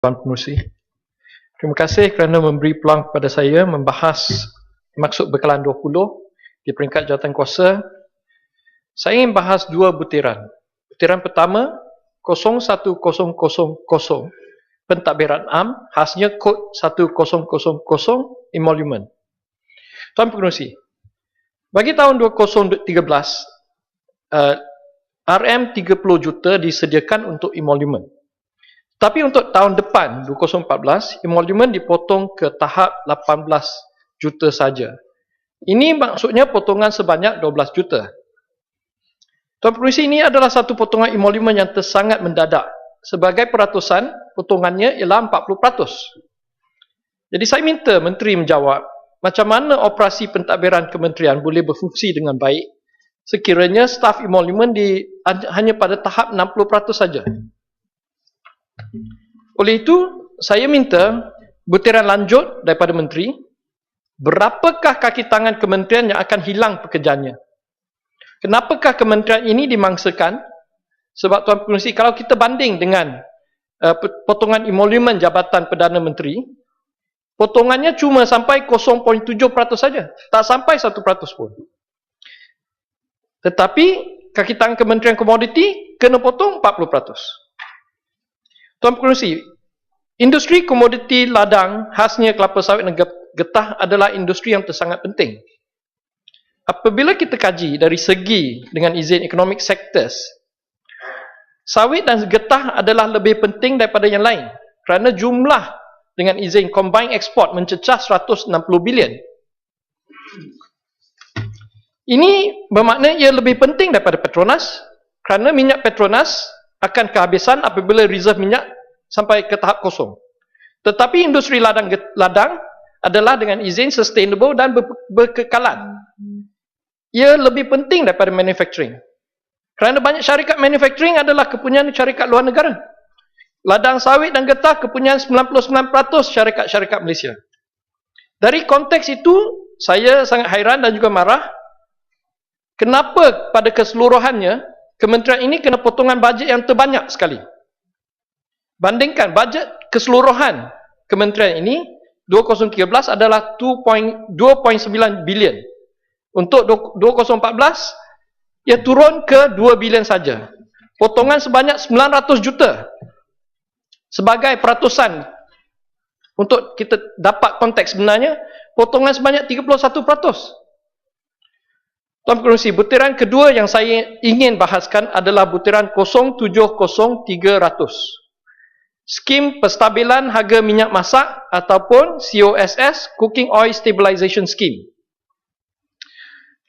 Tuan Pengerusi. Terima kasih kerana memberi peluang kepada saya membahas maksud bekalan 20 di peringkat jawatankuasa. Saya ingin bahas dua butiran. Butiran pertama, 01000 pentadbiran am, khasnya kod 1000 emolument. Tuan Pengerusi, bagi tahun 2013, RM 30 juta disediakan untuk emolument. Tapi untuk tahun depan, 2014, emolument dipotong ke tahap 18 juta saja. Ini maksudnya potongan sebanyak 12 juta. Tuan Pengerusi, ini adalah satu potongan emolument yang sangat mendadak. Sebagai peratusan, potongannya ialah 40%. Jadi saya minta Menteri menjawab, macam mana operasi pentadbiran kementerian boleh berfungsi dengan baik sekiranya staf emolument hanya pada tahap 60% saja. Oleh itu, saya minta butiran lanjut daripada Menteri, berapakah kaki tangan kementerian yang akan hilang pekerjaannya? Kenapakah kementerian ini dimangsakan? Sebab Tuan Pengerusi, kalau kita banding dengan potongan emolument Jabatan Perdana Menteri, potongannya cuma sampai 0.7% saja, tak sampai 1% pun. Tetapi kaki tangan Kementerian Komoditi kena potong 40%. Tuan Pengerusi, industri komoditi ladang khasnya kelapa sawit dan getah adalah industri yang sangat penting. Apabila kita kaji dari segi dengan izin economic sectors, sawit dan getah adalah lebih penting daripada yang lain kerana jumlah dengan izin combined export mencecah 160 bilion. Ini bermakna ia lebih penting daripada Petronas kerana minyak Petronas akan kehabisan apabila reserve minyak sampai ke tahap kosong. Tetapi industri ladang adalah dengan izin sustainable dan berkekalan. Ia lebih penting daripada manufacturing. Kerana banyak syarikat manufacturing adalah kepunyaan syarikat luar negara. Ladang sawit dan getah kepunyaan 99% syarikat-syarikat Malaysia. Dari konteks itu, saya sangat hairan dan juga marah. Kenapa pada keseluruhannya, kementerian ini kena potongan bajet yang terbanyak sekali? Bandingkan bajet keseluruhan kementerian ini, 2013 adalah 2.9 bilion. Untuk 2014, ia turun ke 2 bilion saja. Potongan sebanyak 900 juta. Sebagai peratusan, untuk kita dapat konteks sebenarnya, potongan sebanyak 31%. Tuan Pengerusi, butiran kedua yang saya ingin bahaskan adalah butiran 070300. Skim Penstabilan Harga Minyak Masak ataupun COSS, Cooking Oil Stabilization Scheme.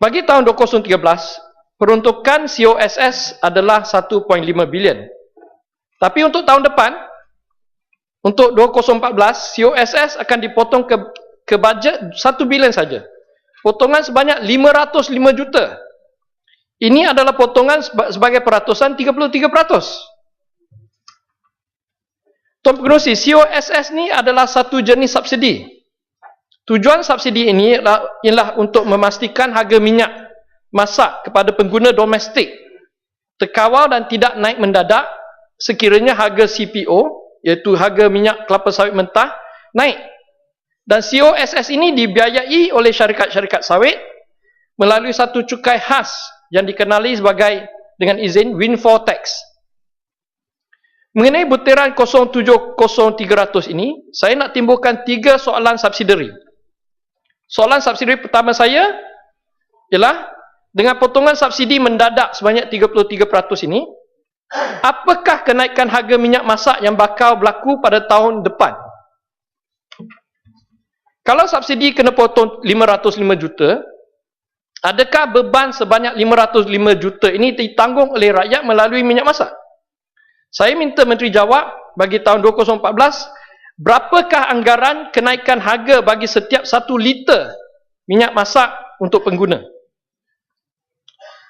Bagi tahun 2013, peruntukan COSS adalah 1.5 bilion. Tapi untuk tahun depan, untuk 2014, COSS akan dipotong ke bajet 1 bilion saja. Potongan sebanyak 505 juta. Ini adalah potongan sebagai peratusan 33%. Tuan Pengerusi, COSS ni adalah satu jenis subsidi. Tujuan subsidi ini ialah untuk memastikan harga minyak masak kepada pengguna domestik terkawal dan tidak naik mendadak sekiranya harga CPO, iaitu harga minyak kelapa sawit mentah, naik. Dan COSS ini dibiayai oleh syarikat-syarikat sawit melalui satu cukai khas yang dikenali sebagai dengan izin windfall tax. Mengenai butiran 070300 ini, saya nak timbulkan 3 soalan subsidiary. Soalan subsidiary pertama saya ialah dengan potongan subsidi mendadak sebanyak 33% ini, apakah kenaikan harga minyak masak yang bakal berlaku pada tahun depan? Kalau subsidi kena potong 505 juta, adakah beban sebanyak 505 juta ini ditanggung oleh rakyat melalui minyak masak? Saya minta Menteri jawab bagi tahun 2014, berapakah anggaran kenaikan harga bagi setiap 1 liter minyak masak untuk pengguna?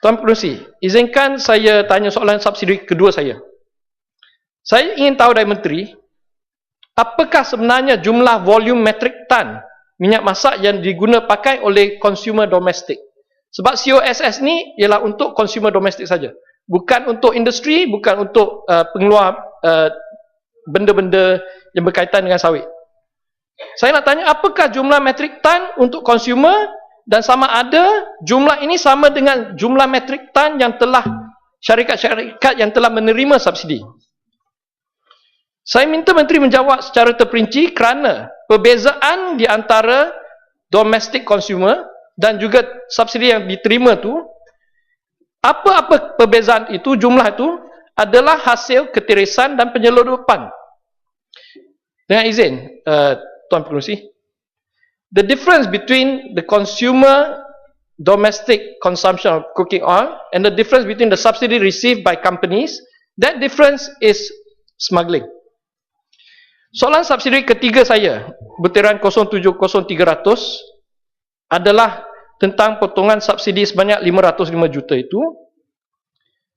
Tuan Pengerusi, izinkan saya tanya soalan subsidi kedua saya. Saya ingin tahu dari Menteri, apakah sebenarnya jumlah volume metrik tan minyak masak yang diguna pakai oleh consumer domestik? Sebab COSS ni ialah untuk consumer domestik saja. Bukan untuk industri, bukan untuk pengeluar benda-benda yang berkaitan dengan sawit. Saya nak tanya, apakah jumlah metrik tan untuk consumer dan sama ada jumlah ini sama dengan jumlah metrik tan yang telah syarikat-syarikat yang telah menerima subsidi. Saya minta Menteri menjawab secara terperinci kerana perbezaan di antara domestic consumer dan juga subsidi yang diterima tu, apa-apa perbezaan itu, jumlah itu adalah hasil ketirisan dan penyeludupan. Dengan izin, Tuan Pengerusi, the difference between the consumer domestic consumption of cooking oil and the difference between the subsidy received by companies, that difference is smuggling. Soalan subsidi ketiga saya, butiran 070300 adalah tentang potongan subsidi sebanyak 505 juta itu.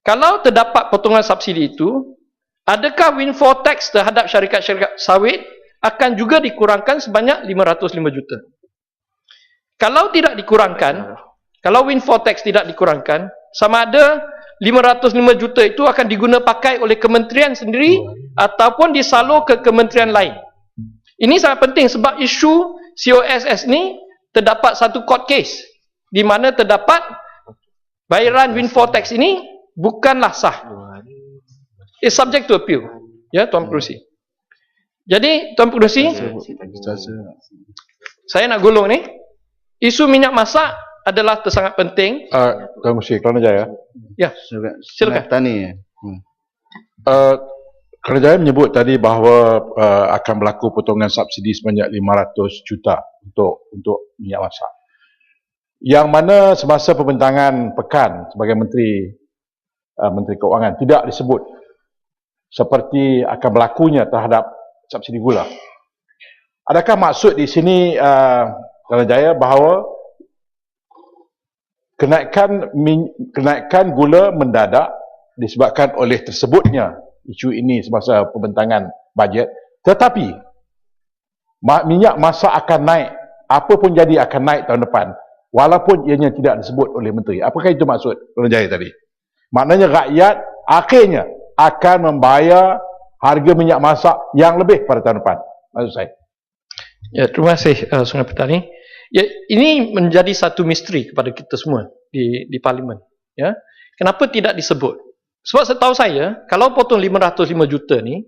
Kalau terdapat potongan subsidi itu, adakah windfall tax terhadap syarikat-syarikat sawit akan juga dikurangkan sebanyak 505 juta? Kalau tidak dikurangkan, kalau windfall tax tidak dikurangkan, sama ada 505 juta itu akan diguna pakai oleh kementerian sendiri ataupun disalur ke kementerian lain. Ini sangat penting sebab isu COSS ni terdapat satu court case di mana terdapat bayaran windfall tax ini bukanlah sah. It's subject to appeal. Ya, Tuan Pengerusi. Jadi, Tuan Pengerusi, saya nak golong ni, isu minyak masak adalah sangat penting. Tuan Pengerusi, Kerajaya. Ya, silakan. Tani. Kerajaya menyebut tadi bahawa akan berlaku potongan subsidi sebanyak 500 juta untuk minyak masak. Yang mana semasa pembentangan pekan sebagai Menteri Keuangan tidak disebut seperti akan berlakunya terhadap subsidi gula. Adakah maksud di sini Kerajaya bahawa kenaikan gula mendadak disebabkan oleh tersebutnya isu ini semasa pembentangan bajet, tetapi minyak masak akan naik, apa pun jadi akan naik tahun depan walaupun ianya tidak disebut oleh menteri? Apakah itu maksud Kerajaya tadi? Maknanya rakyat akhirnya akan membayar harga minyak masak yang lebih pada tahun depan, maksud saya. Ya, terima kasih Sungai Petani. Ya, ini menjadi satu misteri kepada kita semua di Parlimen. Ya, kenapa tidak disebut? Sebab setahu saya, kalau potong 505 juta ni,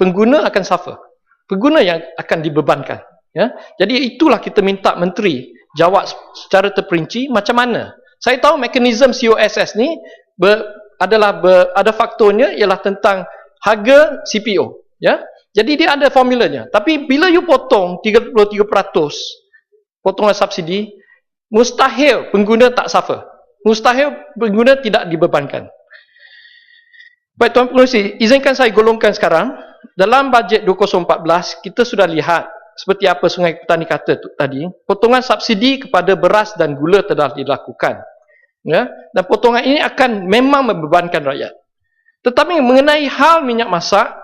pengguna akan suffer. Pengguna yang akan dibebankan. Ya, jadi itulah kita minta Menteri jawab secara terperinci macam mana. Saya tahu mekanisme COSS ni ada faktornya ialah tentang harga CPO. Ya, jadi dia ada formulanya. Tapi bila you potong 33% potongan subsidi, mustahil pengguna tak suffer. Mustahil pengguna tidak dibebankan. Baik Tuan Pengerusi, izinkan saya golongkan sekarang. Dalam bajet 2014, kita sudah lihat seperti apa Sungai Petani kata tadi, potongan subsidi kepada beras dan gula telah dilakukan. Ya? Dan potongan ini akan memang membebankan rakyat. Tetapi mengenai hal minyak masak,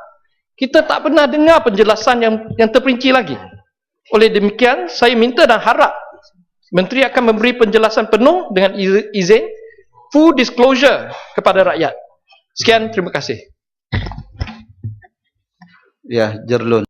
kita tak pernah dengar penjelasan yang terperinci lagi. Oleh demikian, saya minta dan harap Menteri akan memberi penjelasan penuh dengan izin, full disclosure kepada rakyat. Sekian, terima kasih. Ya, Jerlun.